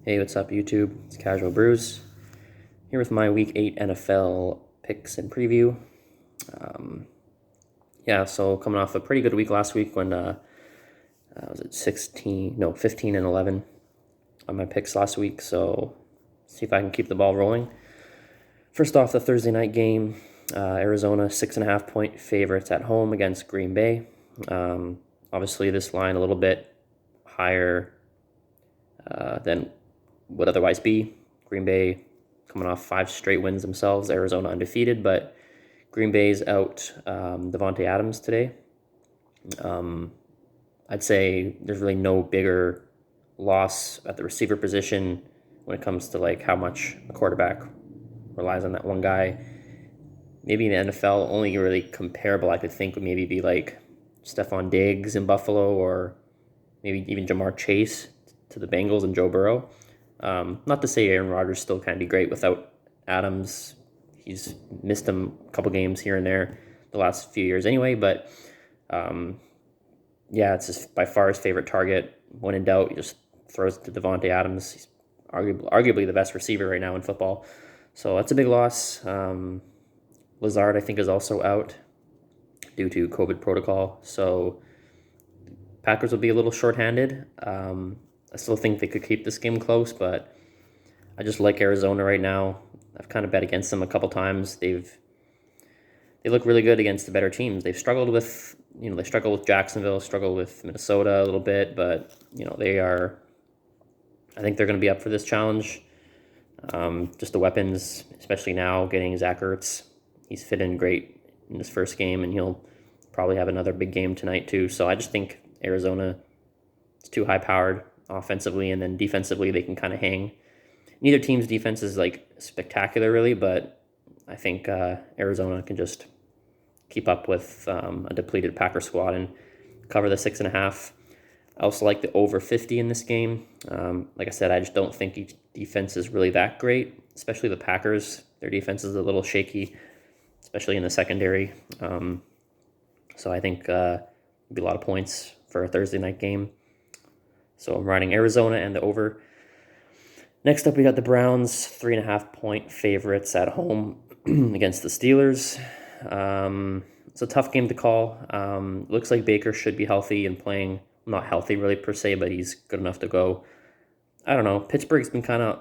Hey, what's up, YouTube? It's Casual Brews here with my Week 8 NFL picks and preview. Um, so coming off a pretty good week last week when was it 15 and 11 on my picks last week. So see if I can keep the ball rolling. First off, the Thursday night game, Arizona 6.5-point favorites at home against Green Bay. Obviously, this line a little bit higher than would otherwise be. Green Bay coming off 5 straight wins themselves. Arizona undefeated, but Green Bay's out Davante Adams today. I'd say there's really no bigger loss at the receiver position when it comes to like how much a quarterback relies on that one guy. Maybe in the NFL, only really comparable I could think would maybe be like Stephon Diggs in Buffalo, or maybe even Jamar Chase to the Bengals and Joe Burrow. Not to say Aaron Rodgers still can't be great without Adams. He's missed him a couple games here and there the last few years anyway, but it's just by far his favorite target. When in doubt, he just throws it to Davante Adams. He's arguably the best receiver right now in football. So that's a big loss. Lazard, I think, is also out due to COVID protocol. So Packers will be a little shorthanded. I still think they could keep this game close, but I just like Arizona right now. I've kind of bet against them a couple times. They look really good against the better teams. They've struggled with, they struggle with Jacksonville, struggle with Minnesota a little bit, but, I think they're going to be up for this challenge. Just the weapons, especially now, getting Zach Ertz. He's fit in great in his first game, and he'll probably have another big game tonight too. So I just think Arizona is too high-powered offensively, and then defensively they can kind of hang. Neither team's defense is like spectacular really, but I think Arizona can just keep up with a depleted Packer squad and cover the 6.5. I also like the over 50 in this game. Like I said, I just don't think each defense is really that great, especially the Packers. Their defense is a little shaky, especially in the secondary. So I think it'll be a lot of points for a Thursday night game. So I'm riding Arizona and the over. Next up, we got the Browns, 3.5-point favorites at home against the Steelers. It's a tough game to call. Looks like Baker should be healthy and playing. Not healthy really per se, but he's good enough to go. I don't know. Pittsburgh's been kind of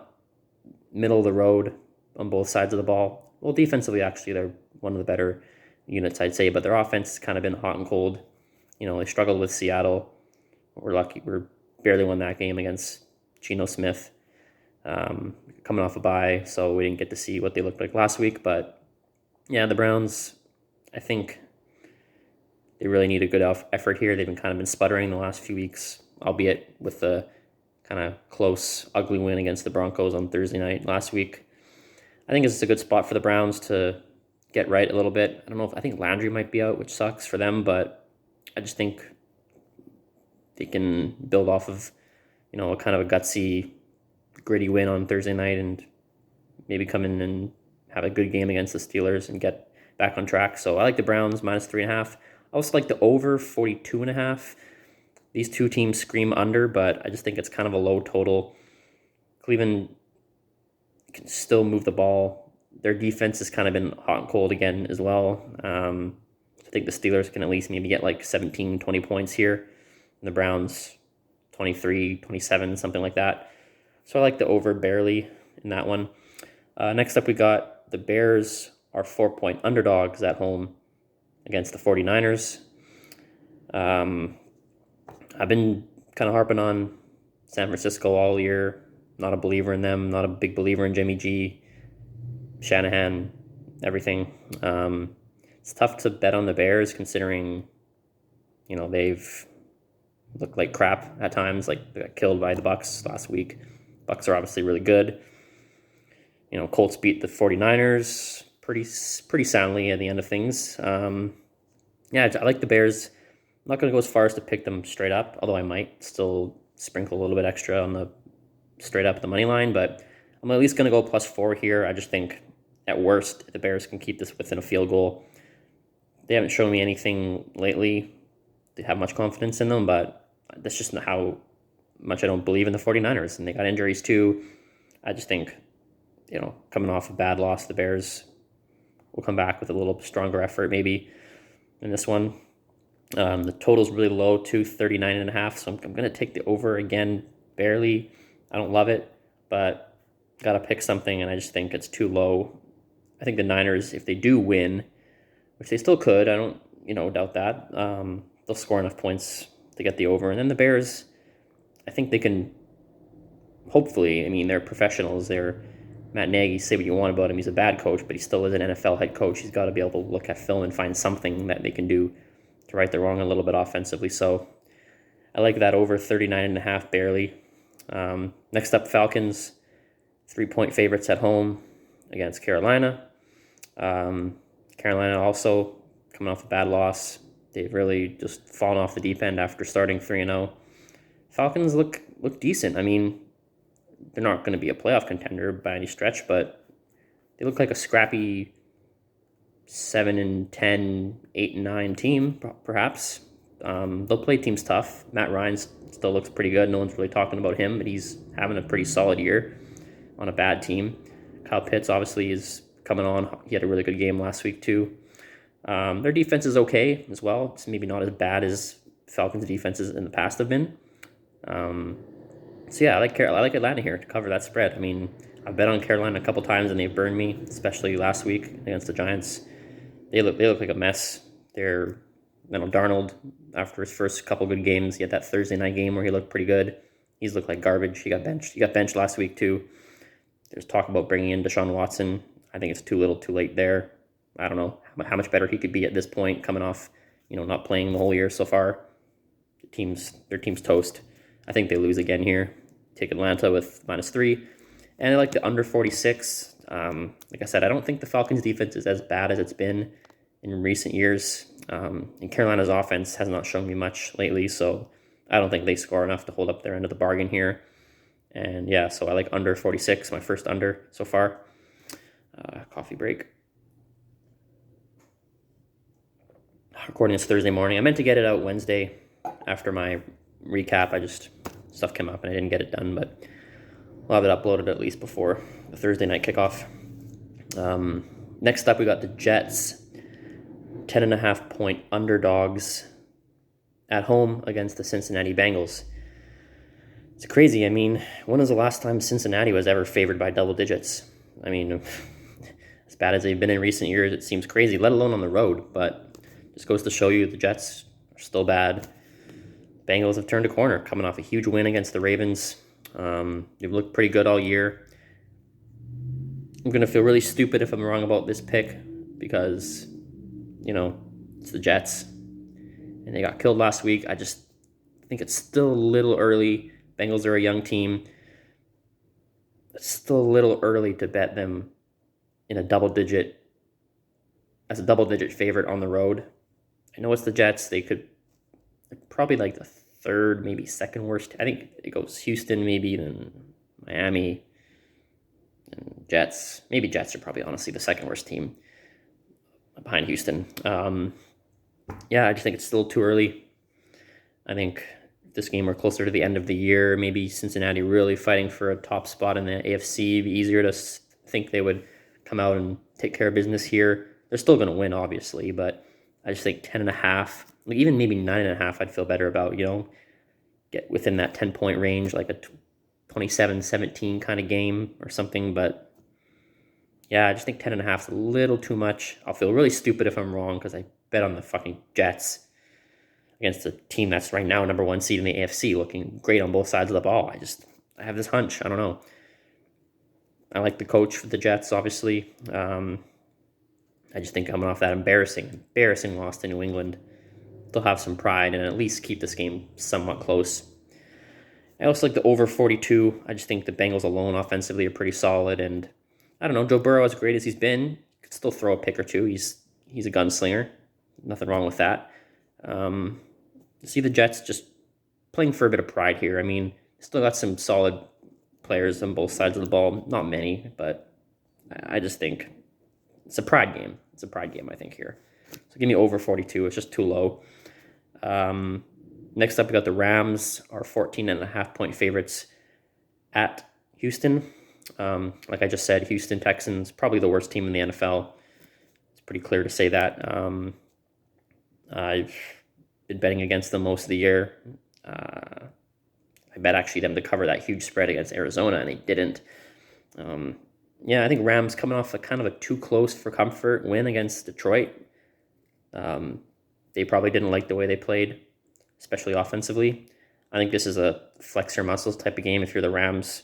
middle of the road on both sides of the ball. Well, defensively, actually, they're one of the better units, I'd say, but their offense has kind of been hot and cold. They struggled with Seattle. We're lucky. We're barely won that game against Geno Smith. Coming off a bye, so we didn't get to see what they looked like last week. But yeah, the Browns, I think they really need a good effort here. They've been sputtering the last few weeks, albeit with the kind of close, ugly win against the Broncos on Thursday night last week. I think it's a good spot for the Browns to get right a little bit. I think Landry might be out, which sucks for them, but I just think they can build off of, a kind of a gutsy, gritty win on Thursday night and maybe come in and have a good game against the Steelers and get back on track. So I like the Browns minus 3.5. I also like the over 42.5. These two teams scream under, but I just think it's kind of a low total. Cleveland can still move the ball. Their defense has kind of been hot and cold again as well. I think the Steelers can at least maybe get like 17, 20 points here. And the Browns, 23, 27, something like that. So I like the over barely in that one. Next up, we got the Bears are 4-point underdogs at home against the 49ers. I've been kind of harping on San Francisco all year. Not a believer in them. Not a big believer in Jimmy G, Shanahan, everything. It's tough to bet on the Bears considering, they've looked like crap at times. Like they got killed by the Bucs last week. Bucs are obviously really good. Colts beat the 49ers pretty soundly at the end of things. I like the Bears. I'm not going to go as far as to pick them straight up, although I might still sprinkle a little bit extra on the straight up the money line, but I'm at least going to go +4 here. I just think at worst, the Bears can keep this within a field goal. They haven't shown me anything lately to have much confidence in them, but that's just how much I don't believe in the 49ers, and they got injuries too. I just think, coming off a bad loss, the Bears will come back with a little stronger effort maybe in this one. The total's really low, 239.5, so I'm going to take the over again, barely. I don't love it, but got to pick something, and I just think it's too low. I think the Niners, if they do win, which they still could, I don't, doubt that, they'll score enough points to get the over. And then the Bears, I think they can, hopefully, they're professionals. They're Matt Nagy, say what you want about him. He's a bad coach, but he still is an NFL head coach. He's got to be able to look at film and find something that they can do to right the wrong a little bit offensively. So I like that over 39.5 barely. Next up, Falcons, 3-point favorites at home against Carolina. Carolina also coming off a bad loss. They've really just fallen off the deep end after starting 3-0. Falcons look decent. They're not going to be a playoff contender by any stretch, but they look like a scrappy 7-10, 8-9 team, perhaps. They'll play teams tough. Matt Ryan still looks pretty good. No one's really talking about him, but he's having a pretty solid year on a bad team. Kyle Pitts obviously is coming on. He had a really good game last week too. Their defense is okay as well. It's maybe not as bad as Falcons' defenses in the past have been. So yeah, I like Atlanta here to cover that spread. I've bet on Carolina a couple times and they've burned me, especially last week against the Giants. They look like a mess. They're, Darnold, after his first couple good games, he had that Thursday night game where he looked pretty good. He's looked like garbage. He got benched last week too. There's talk about bringing in Deshaun Watson. I think it's too little, too late there. I don't know how much better he could be at this point, coming off, not playing the whole year so far. Their team's toast. I think they lose again here. Take Atlanta with -3. And I like the under 46. Like I said, I don't think the Falcons' defense is as bad as it's been in recent years. And Carolina's offense has not shown me much lately, so I don't think they score enough to hold up their end of the bargain here. And yeah, so I like under 46, my first under so far. Coffee break. Recording this Thursday morning. I meant to get it out Wednesday after my recap. Stuff came up and I didn't get it done, but we'll have it uploaded at least before the Thursday night kickoff. Next up, we got the Jets, 10.5 point underdogs at home against the Cincinnati Bengals. It's crazy. When was the last time Cincinnati was ever favored by double digits? As bad as they've been in recent years, it seems crazy, let alone on the road. But just goes to show you the Jets are still bad. Bengals have turned a corner, coming off a huge win against the Ravens. They've looked pretty good all year. I'm going to feel really stupid if I'm wrong about this pick because, it's the Jets. And they got killed last week. I just think it's still a little early. Bengals are a young team. It's still a little early to bet them in as a double-digit favorite on the road. I know it's the Jets. They're probably like the third, maybe second worst. I think it goes Houston, maybe, then Miami, and Jets. Maybe Jets are probably honestly the second worst team behind Houston. I just think it's still too early. I think if this game were closer to the end of the year, maybe Cincinnati really fighting for a top spot in the AFC. It'd be easier to think they would come out and take care of business here. They're still going to win, obviously, but I just think 10.5, even maybe 9.5, I'd feel better about, get within that 10-point range, like a 27-17 kind of game or something. But yeah, I just think 10.5 is a little too much. I'll feel really stupid if I'm wrong because I bet on the fucking Jets against a team that's right now number 1 seed in the AFC, looking great on both sides of the ball. I have this hunch. I don't know. I like the coach for the Jets, obviously. I just think coming off that embarrassing loss to New England, they'll have some pride and at least keep this game somewhat close. I also like the over 42. I just think the Bengals alone offensively are pretty solid. And I don't know, Joe Burrow, as great as he's been, could still throw a pick or two. He's a gunslinger. Nothing wrong with that. See the Jets just playing for a bit of pride here. Still got some solid players on both sides of the ball. Not many, but I just think it's a pride game. I think, here. So give me over 42. It's just too low. Next up, we got the Rams, are 14.5-point favorites at Houston. Like I just said, Houston Texans, probably the worst team in the NFL. It's pretty clear to say that. I've been betting against them most of the year. I bet actually them to cover that huge spread against Arizona, and they didn't. I think Rams coming off a kind of a too close for comfort win against Detroit. They probably didn't like the way they played, especially offensively. I think this is a flex your muscles type of game if you're the Rams.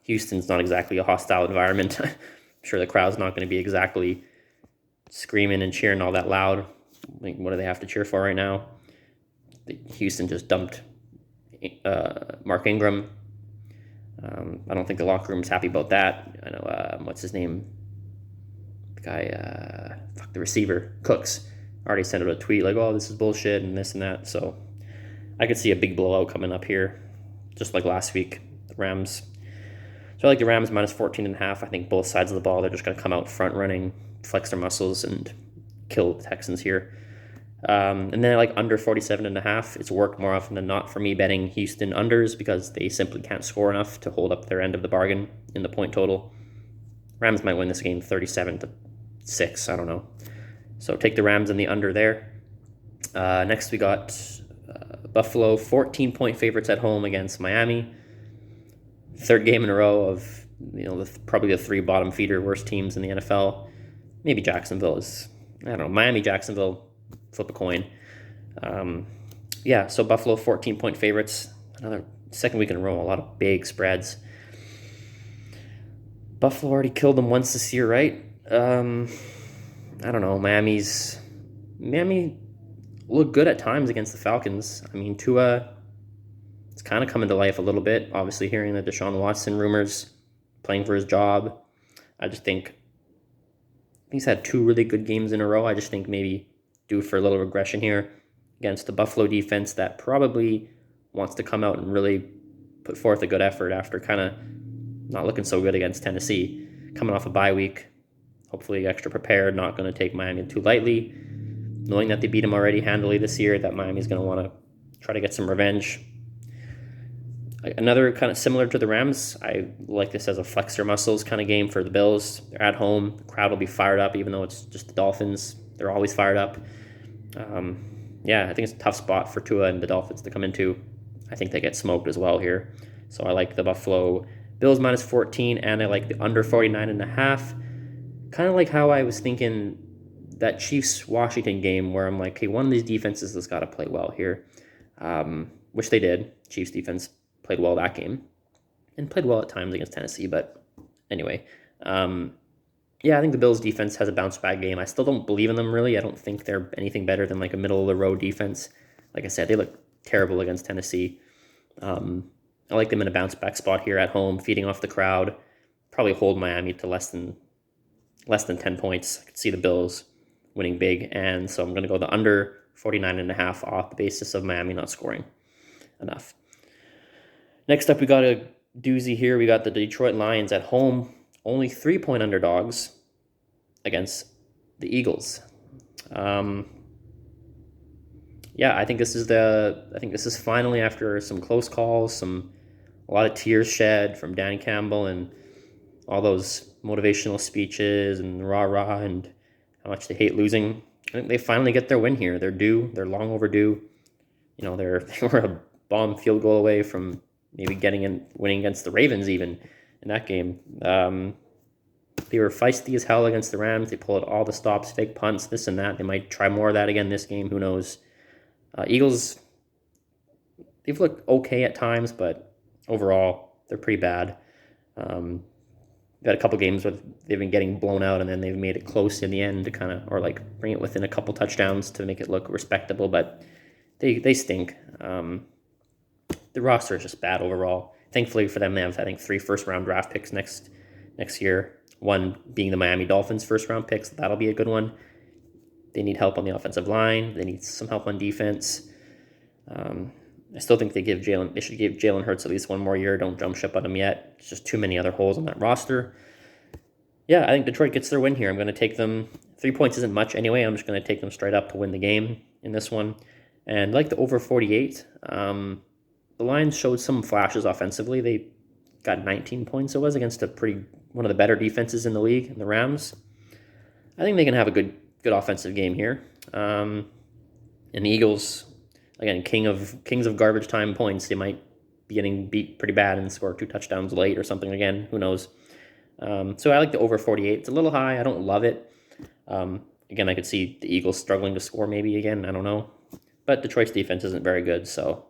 Houston's not exactly a hostile environment. I'm sure the crowd's not going to be exactly screaming and cheering all that loud. Like, what do they have to cheer for right now? Houston just dumped Mark Ingram. I don't think the locker room's happy about that. I know, what's his name? The guy, the receiver, Cooks, already sent out a tweet like, oh, this is bullshit and this and that. So I could see a big blowout coming up here, just like last week, the Rams. So I like the Rams minus 14.5. I think both sides of the ball, they're just going to come out front running, flex their muscles, and kill the Texans here. And then I like under 47.5. It's worked more often than not for me betting Houston unders because they simply can't score enough to hold up their end of the bargain in the point total. Rams might win this game 37-6. I don't know. So take the Rams and the under there. Next we got Buffalo, 14-point favorites at home against Miami. Third game in a row of probably the three bottom feeder worst teams in the NFL. Maybe Jacksonville is, I don't know, Miami, Jacksonville, flip a coin. So Buffalo 14-point favorites. Another second week in a row, a lot of big spreads. Buffalo already killed them once this year, right? I don't know. Miami looked good at times against the Falcons. I mean, Tua, it's kind of coming to life a little bit. Obviously, hearing the Deshaun Watson rumors, playing for his job. I just think he's had two really good games in a row. I just think maybe due for a little regression here against the Buffalo defense that probably wants to come out and really put forth a good effort after kind of not looking so good against Tennessee. Coming off a bye week, hopefully extra prepared, not going to take Miami too lightly. Knowing that they beat them already handily this year, that Miami's going to want to try to get some revenge. Another kind of similar to the Rams, I like this as a flex your muscles kind of game for the Bills. They're at home. The crowd will be fired up, even though it's just the Dolphins. They're always fired up. I think it's a tough spot for Tua and the Dolphins to come into. I think they get smoked as well here. So I like the Buffalo Bills minus 14, and I like the under 49.5. Kind of like how I was thinking that Chiefs-Washington game where I'm like, hey, one of these defenses has got to play well here, which they did. Chiefs defense played well that game and played well at times against Tennessee. But anyway, I think the Bills defense has a bounce back game. I still don't believe in them really. I don't think they're anything better than like a middle of the road defense. Like I said, they look terrible against Tennessee. I like them in a bounce back spot here at home, feeding off the crowd. Probably hold Miami to less than 10 points. I could see the Bills winning big, and so I'm going to go the under 49.5 off the basis of Miami not scoring enough. Next up, we got a doozy here. We got the Detroit Lions at home, only 3-point underdogs against the Eagles. I think this is finally, after some close calls, a lot of tears shed from Dan Campbell and all those motivational speeches and rah-rah and how much they hate losing. I think they finally get their win here. They're due. They're long overdue. They were a bomb field goal away from maybe winning against the Ravens even in that game. They were feisty as hell against the Rams. They pulled all the stops, fake punts, this and that. They might try more of that again this game. Who knows? Eagles, they've looked okay at times, but overall, they're pretty bad. Got a couple games where they've been getting blown out, and then they've made it close in the end to bring it within a couple touchdowns to make it look respectable, but they stink. The roster is just bad overall. Thankfully for them, they have, I think, 3 first-round draft picks next year. One being the Miami Dolphins first-round picks. That'll be a good one. They need help on the offensive line. They need some help on defense. I still think they should give Jalen Hurts at least one more year. Don't jump ship on him yet. There's just too many other holes on that roster. I think Detroit gets their win here. I'm going to take them. 3 points isn't much anyway. I'm just going to take them straight up to win the game in this one. And like the over 48, the Lions showed some flashes offensively. They got 19 points, it was, against one of the better defenses in the league, in the Rams. I think they can have a good offensive game here. And the Eagles, again, kings of garbage time points. They might be getting beat pretty bad and score 2 touchdowns late or something again. Who knows? So I like the over 48. It's a little high. I don't love it. Again, I could see the Eagles struggling to score maybe again. I don't know. But Detroit's defense isn't very good, so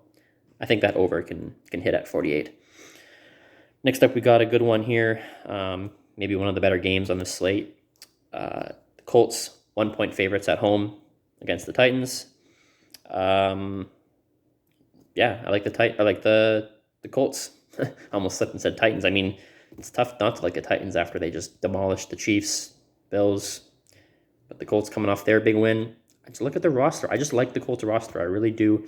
I think that over can hit at 48. Next up, we got a good one here. Maybe one of the better games on the slate. The Colts, 1-point favorites at home against the Titans. I like the Colts. I almost slipped and said Titans. I mean, it's tough not to like the Titans after they just demolished the Chiefs, Bills. But the Colts coming off their big win. I just look at the roster. I just like the Colts roster. I really do.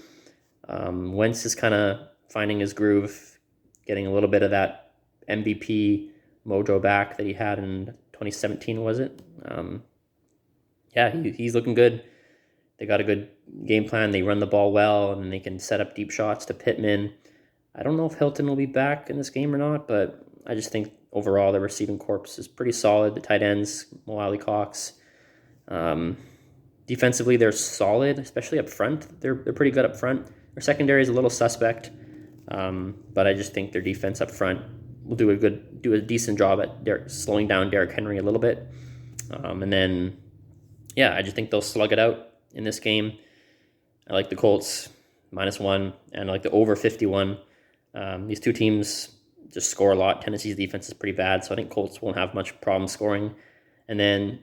Wentz is kind of finding his groove, getting a little bit of that MVP mojo back that he had in 2017, was it? He's looking good. They got a good game plan. They run the ball well, and they can set up deep shots to Pittman. I don't know if Hilton will be back in this game or not, but I just think overall the receiving corps is pretty solid. The tight ends, Mo Alley-Cox. Defensively, they're solid, especially up front. They're pretty good up front. Their secondary is a little suspect, but I just think their defense up front will do a decent job at slowing down Derrick Henry a little bit. And then, I just think they'll slug it out in this game. I like the Colts -1, and I like the over 51. These two teams just score a lot. Tennessee's defense is pretty bad, so I think Colts won't have much problem scoring. And then,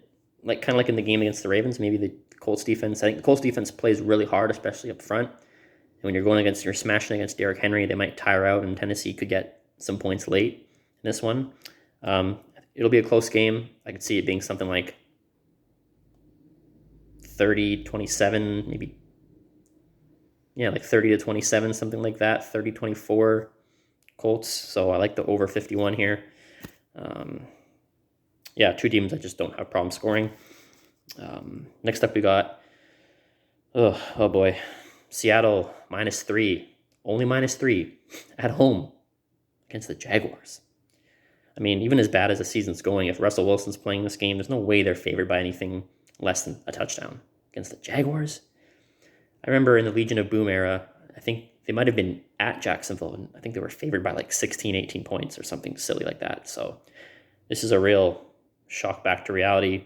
kind of like in the game against the Ravens, maybe the Colts defense. I think the Colts defense plays really hard, especially up front. And when you're smashing against Derrick Henry, they might tire out, and Tennessee could get some points late in this one. It'll be a close game. I could see it being something like 30-27, maybe. Yeah, like 30-27, something like that. 30-24 Colts. So I like the over 51 here. Two teams that just don't have problem scoring. Next up, we got, oh boy, Seattle -3, only -3 at home against the Jaguars. I mean, even as bad as the season's going, if Russell Wilson's playing this game, there's no way they're favored by anything less than a touchdown against the Jaguars. I remember in the Legion of Boom era, I think they might have been at Jacksonville, and I think they were favored by like 16, 18 points or something silly like that. So this is a real shock back to reality.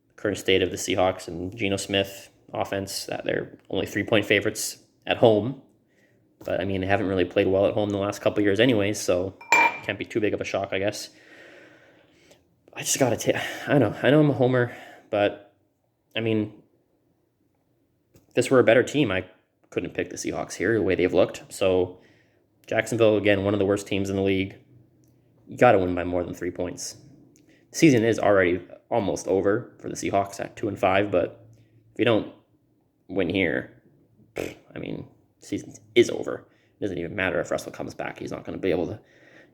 The current state of the Seahawks and Geno Smith offense, that they're only 3-point favorites at home. But, I mean, they haven't really played well at home the last couple of years anyways, so it can't be too big of a shock, I guess. I just got to take... I know I'm a homer, but, I mean, if this were a better team, I couldn't pick the Seahawks here the way they've looked. So, Jacksonville, again, one of the worst teams in the league. You got to win by more than 3 points. The season is already almost over for the Seahawks at 2-5, but if you don't win here, I mean, the season is over. It doesn't even matter if Russell comes back. He's not going to be able to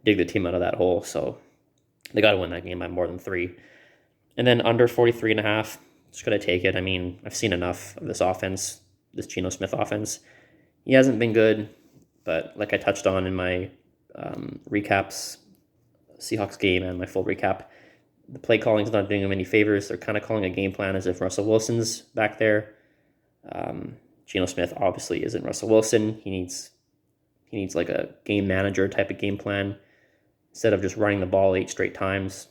dig the team out of that hole. So they got to win that game by more than 3. And then under 43.5, just going to take it. I mean, I've seen enough of this offense, this Geno Smith offense. He hasn't been good, but like I touched on in my recaps, Seahawks game and my full recap, the play calling is not doing them any favors. They're kind of calling a game plan as if Russell Wilson's back there. Geno Smith obviously isn't Russell Wilson. He needs like a game manager type of game plan. Instead of just running the ball 8 straight times,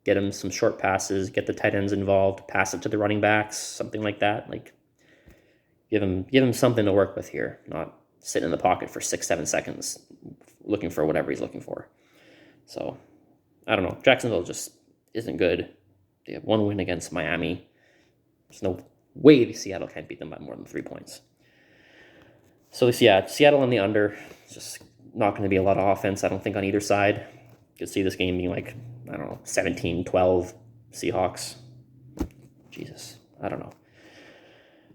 get him some short passes, get the tight ends involved, pass it to the running backs, something like that. Like give him something to work with here, not sit in the pocket for 6-7 seconds looking for whatever he's looking for. So I don't know. Jacksonville just isn't good. They have 1 win against Miami. There's no way Seattle can't beat them by more than 3 points. So Seattle on the under. It's just not going to be a lot of offense, I don't think, on either side. You could see this game being like, 17-12 Seahawks. Jesus, I don't know.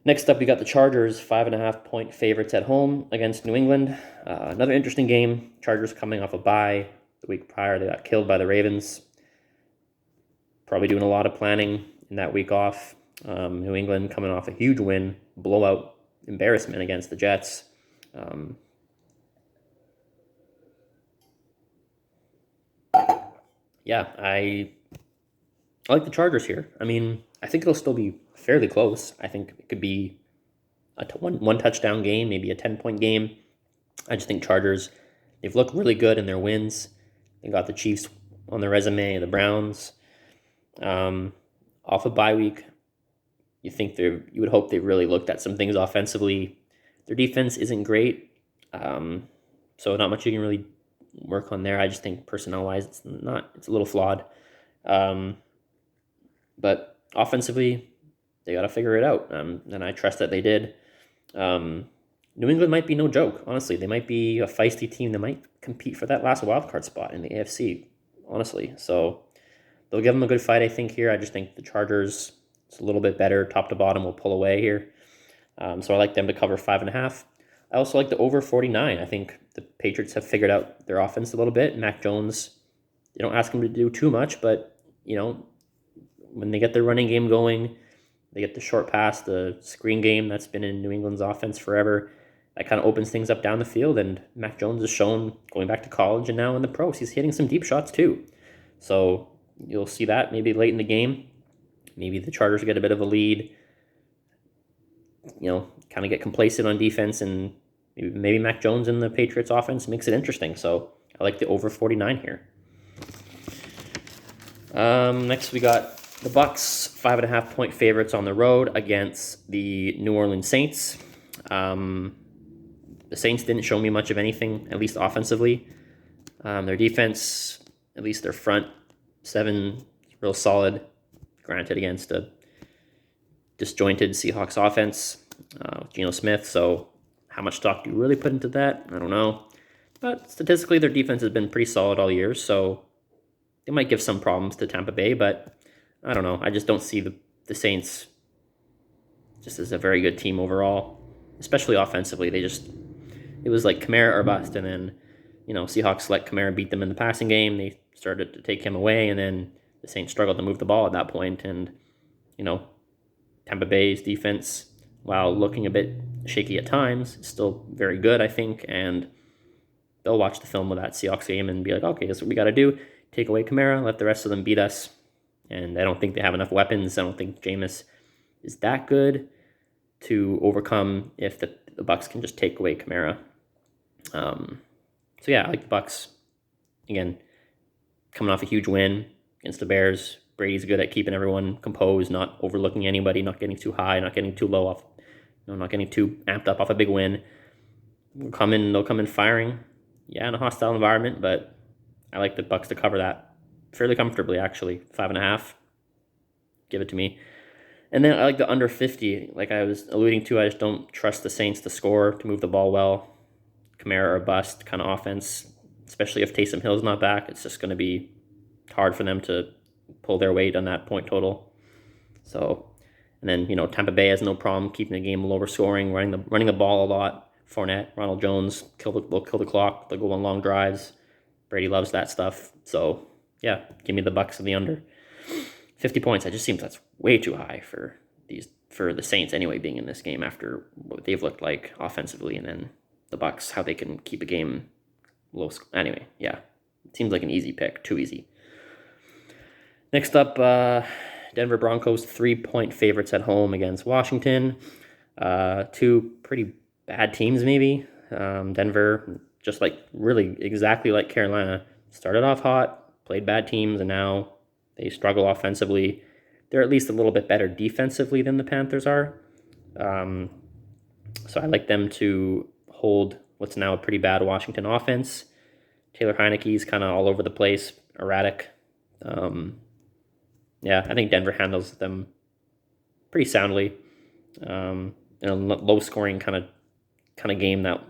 Next up, we got the Chargers, 5.5-point favorites at home against New England. Another interesting game. Chargers coming off a bye. The week prior, they got killed by the Ravens. Probably doing a lot of planning in that week off. New England coming off a huge win, blowout embarrassment against the Jets. Yeah, I like the Chargers here. I mean, I think it'll still be fairly close. I think it could be a one touchdown game, maybe a 10-point game. I just think Chargers, they've looked really good in their wins. They got the Chiefs on their resume, the Browns. Off a bye week, you would hope they really looked at some things offensively. Their defense isn't great, so not much you can really work on there. I just think personnel wise, it's a little flawed. But offensively, they got to figure it out, and I trust that they did. New England might be no joke, honestly. They might be a feisty team that might compete for that last wildcard spot in the AFC, honestly. So they'll give them a good fight, I think, here. I just think the Chargers, it's a little bit better. Top to bottom will pull away here. So I like them to cover 5.5. I also like the over 49. I think the Patriots have figured out their offense a little bit. Mac Jones, they don't ask him to do too much, but, when they get their running game going, they get the short pass, the screen game that's been in New England's offense forever. That kind of opens things up down the field, and Mac Jones has shown, going back to college and now in the pros, he's hitting some deep shots too. So you'll see that maybe late in the game. Maybe the Chargers get a bit of a lead, kind of get complacent on defense, and maybe Mac Jones and the Patriots offense makes it interesting. So I like the over 49 here. Next we got the Bucks, 5.5-point favorites on the road against the New Orleans Saints. The Saints didn't show me much of anything, at least offensively. Their defense, at least their front seven, real solid. Granted, against a disjointed Seahawks offense with Geno Smith. So how much stock do you really put into that? I don't know. But statistically, their defense has been pretty solid all year. So they might give some problems to Tampa Bay, but I don't know. I just don't see the Saints just as a very good team overall, especially offensively. It was like Kamara or bust, and then, Seahawks let Kamara beat them in the passing game. They started to take him away, and then the Saints struggled to move the ball at that point. And, Tampa Bay's defense, while looking a bit shaky at times, is still very good, I think, and they'll watch the film of that Seahawks game and be like, okay, that's what we got to do. Take away Kamara, let the rest of them beat us. And I don't think they have enough weapons. I don't think Jameis is that good to overcome if the Bucks can just take away Kamara. So yeah, I like the Bucks. Again, coming off a huge win against the Bears. Brady's good at keeping everyone composed, not overlooking anybody, not getting too high, not getting too low off, not getting too amped up off a big win. They'll come in firing, in a hostile environment, but I like the Bucks to cover that fairly comfortably, actually. 5.5. Give it to me. And then I like the under 50. Like I was alluding to, I just don't trust the Saints to score, to move the ball well. Kamara or bust kind of offense, especially if Taysom Hill's not back. It's just going to be hard for them to pull their weight on that point total. So, and then, Tampa Bay has no problem keeping the game lower scoring, running the ball a lot. Fournette, Ronald Jones, they'll kill the clock. They'll go on long drives. Brady loves that stuff. So, yeah, give me the Bucks of the under. 50 points, it just seems that's way too high for the Saints anyway, being in this game after what they've looked like offensively, and then the Bucks, how they can keep a game low. Anyway, yeah, it seems like an easy pick, too easy. Next up, Denver Broncos, 3-point favorites at home against Washington. Two pretty bad teams, maybe. Denver, just really exactly like Carolina, started off hot, played bad teams, and now they struggle offensively. They're at least a little bit better defensively than the Panthers are. So I like them to hold what's now a pretty bad Washington offense. Taylor Heineke's kind of all over the place, erratic. I think Denver handles them pretty soundly. In a low-scoring kind of game that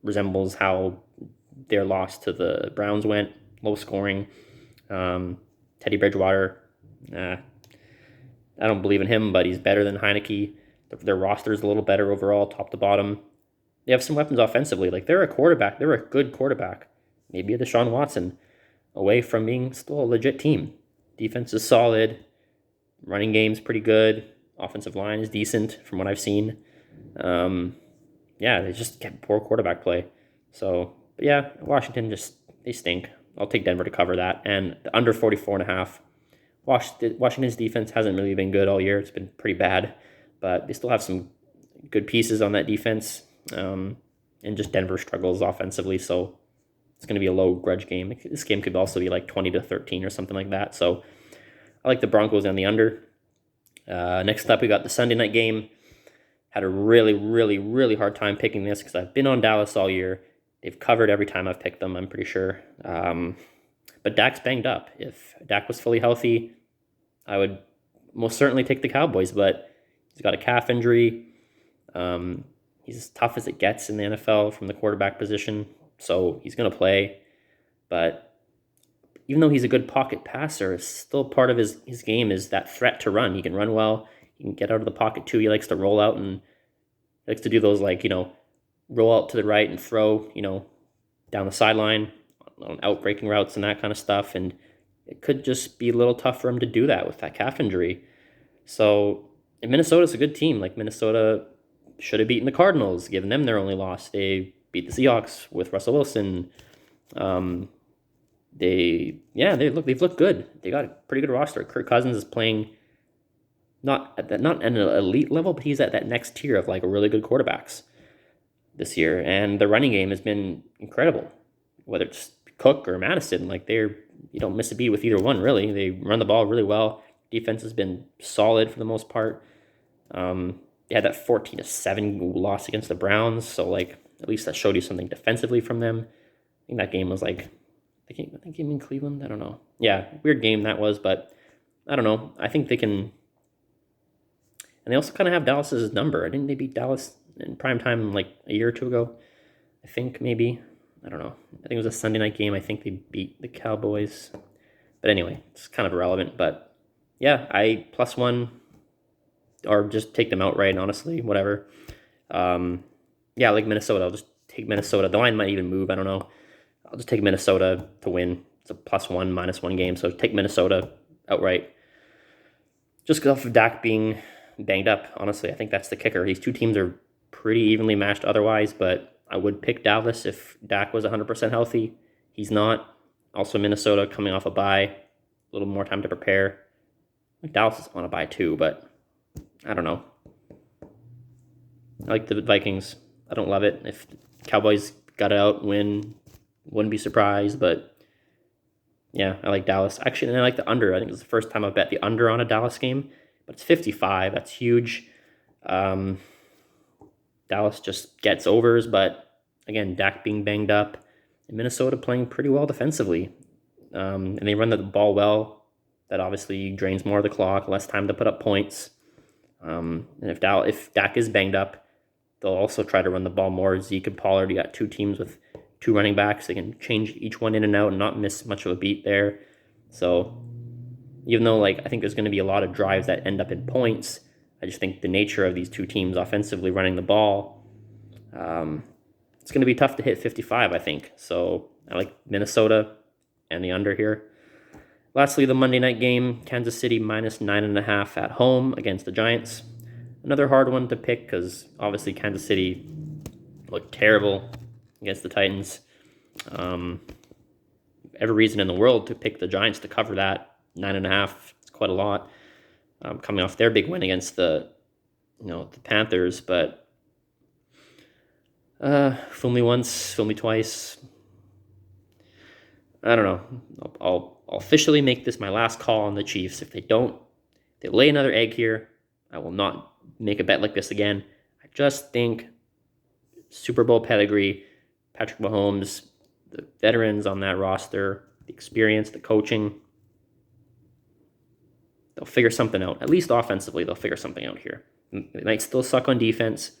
resembles how their loss to the Browns went. Low scoring. Teddy Bridgewater, I don't believe in him, but he's better than Heineke. Their roster is a little better overall, top to bottom. They have some weapons offensively. They're a quarterback. They're a good quarterback. Maybe a Deshaun Watson away from being still a legit team. Defense is solid. Running game's pretty good. Offensive line is decent from what I've seen. Yeah, they just get poor quarterback play. So, but yeah, Washington they stink. I'll take Denver to cover that. And the under 44.5. Washington's defense hasn't really been good all year. It's been pretty bad, but they still have some good pieces on that defense. And just Denver struggles offensively, so it's going to be a low grudge game. This game could also be like 20-13 or something like that. So I like the Broncos on the under. Next up, we got the Sunday night game. Had a really, really, really hard time picking this because I've been on Dallas all year. They've covered every time I've picked them, I'm pretty sure. But Dak's banged up. If Dak was fully healthy, I would most certainly take the Cowboys, but he's got a calf injury. He's as tough as it gets in the NFL from the quarterback position, so he's going to play. But even though he's a good pocket passer, still part of his game is that threat to run. He can run well. He can get out of the pocket too. He likes to roll out and likes to do those roll out to the right and throw, down the sideline on out-breaking routes and that kind of stuff. And it could just be a little tough for him to do that with that calf injury. So, and Minnesota's a good team. Like, Minnesota should have beaten the Cardinals, given them their only loss. They beat the Seahawks with Russell Wilson. They've looked good. They got a pretty good roster. Kirk Cousins is playing not at an elite level, but he's at that next tier of like really good quarterbacks this year. And the running game has been incredible. Whether it's Cook or Madison, you don't miss a beat with either one, really. They run the ball really well. Defense has been solid for the most part. They had that 14-7 loss against the Browns, so at least that showed you something defensively from them. I think that game was I think game in Cleveland. I don't know. Yeah, weird game that was, but I don't know. I think they can. And they also kind of have Dallas's number. Didn't they beat Dallas in prime time a year or two ago? I think maybe. I don't know. I think it was a Sunday night game. I think they beat the Cowboys. But anyway, it's kind of irrelevant. But yeah, I +1, or just take them outright, honestly, whatever. Yeah, I like Minnesota. I'll just take Minnesota. The line might even move. I don't know. I'll just take Minnesota to win. It's a +1, -1 game. So take Minnesota outright. Just off of Dak being banged up, honestly. I think that's the kicker. These two teams are pretty evenly matched otherwise, but I would pick Dallas if Dak was 100% healthy. He's not. Also, Minnesota coming off a bye, a little more time to prepare. Dallas is on a bye too, but I don't know. I like the Vikings. I don't love it. If Cowboys got it out, win, wouldn't be surprised, but yeah, I like Dallas. Actually, and I like the under. I think it's the first time I've bet the under on a Dallas game, but it's 55. That's huge. Dallas just gets overs, but again, Dak being banged up, and Minnesota playing pretty well defensively. And they run the ball well. That obviously drains more of the clock, less time to put up points. And if Dak is banged up, they'll also try to run the ball more. Zeke and Pollard, you got two teams with two running backs. They can change each one in and out and not miss much of a beat there. So even though I think there's going to be a lot of drives that end up in points, I just think the nature of these two teams offensively running the ball, it's going to be tough to hit 55, I think. So I like Minnesota and the under here. Lastly, the Monday night game, Kansas City -9.5 at home against the Giants. Another hard one to pick because obviously Kansas City looked terrible against the Titans. Every reason in the world to pick the Giants to cover that 9.5. It's quite a lot. Coming off their big win against the Panthers, but fool me once, fool me twice. I don't know. I'll officially make this my last call on the Chiefs. If they lay another egg here, I will not make a bet like this again. I just think Super Bowl pedigree, Patrick Mahomes, the veterans on that roster, the experience, the coaching, they'll figure something out. At least offensively, they'll figure something out here. They might still suck on defense.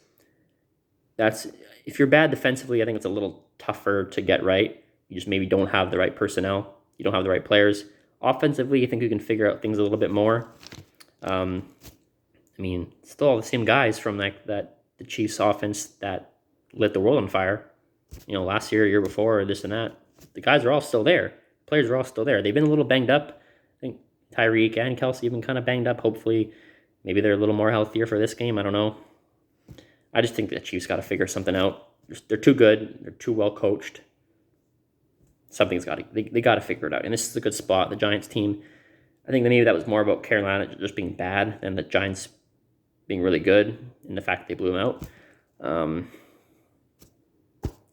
If you're bad defensively, I think it's a little tougher to get right. You just maybe don't have the right personnel. You don't have the right players. Offensively, I think you can figure out things a little bit more. Still all the same guys from the Chiefs offense that lit the world on fire. Last year, year before, this and that. The guys are all still there. Players are all still there. They've been a little banged up. I think Tyreek and Kelsey have been kind of banged up. Hopefully, maybe they're a little more healthier for this game. I don't know. I just think the Chiefs got to figure something out. They're too good. They're too well coached. Something's got to, they got to figure it out. And this is a good spot. The Giants team, I think that maybe that was more about Carolina just being bad than the Giants being really good and the fact that they blew them out.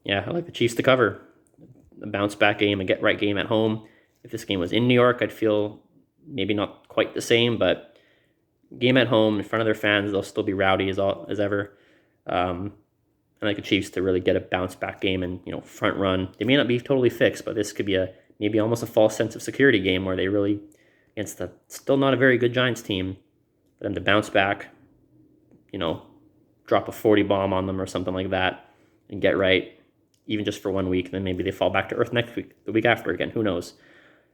Yeah, I like the Chiefs to cover. A bounce back game, a get right game at home. If this game was in New York, I'd feel maybe not quite the same, but game at home in front of their fans, they'll still be rowdy as ever. I like the Chiefs to really get a bounce back game and front run. They may not be totally fixed, but this could be maybe almost a false sense of security game where they really, against the still not a very good Giants team, for them to bounce back, drop a 40 bomb on them or something like that and get right, even just for 1 week, and then maybe they fall back to earth next week, the week after again, who knows.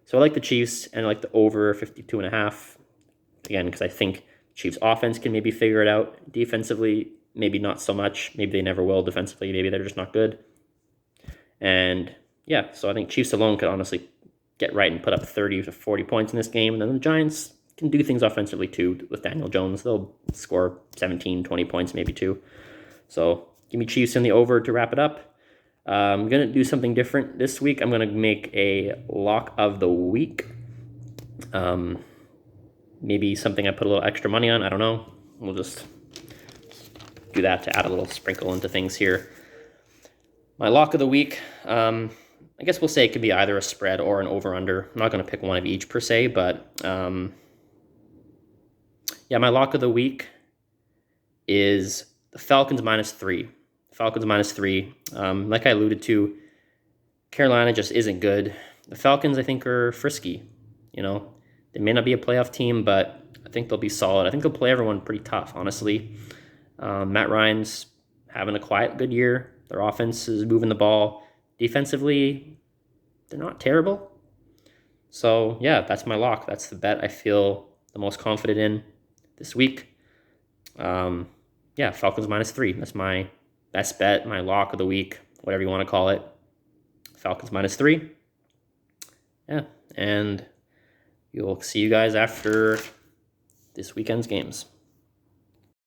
So I like the Chiefs, and I like the over 52.5, again, because I think Chiefs offense can maybe figure it out. Defensively, maybe not so much. Maybe they never will. Defensively, maybe they're just not good. And yeah, so I think Chiefs alone could honestly get right and put up 30 to 40 points in this game. And then the Giants can do things offensively too with Daniel Jones. They'll score 17, 20 points, maybe too. So give me Chiefs in the over to wrap it up. I'm going to do something different this week. I'm going to make a lock of the week. Maybe something I put a little extra money on. I don't know. We'll just do that to add a little sprinkle into things here. My lock of the week, I guess we'll say it could be either a spread or an over-under. I'm not going to pick one of each per se, but yeah, my lock of the week is the Falcons -3. Falcons -3. Like I alluded to, Carolina just isn't good. The Falcons, I think, are frisky. They may not be a playoff team, but I think they'll be solid. I think they'll play everyone pretty tough, honestly. Matt Ryan's having a quiet, good year. Their offense is moving the ball. Defensively, they're not terrible. So, yeah, that's my lock. That's the bet I feel the most confident in this week. Yeah, Falcons -3. That's my best bet, my lock of the week, whatever you want to call it. Falcons -3. Yeah, and we'll see you guys after this weekend's games.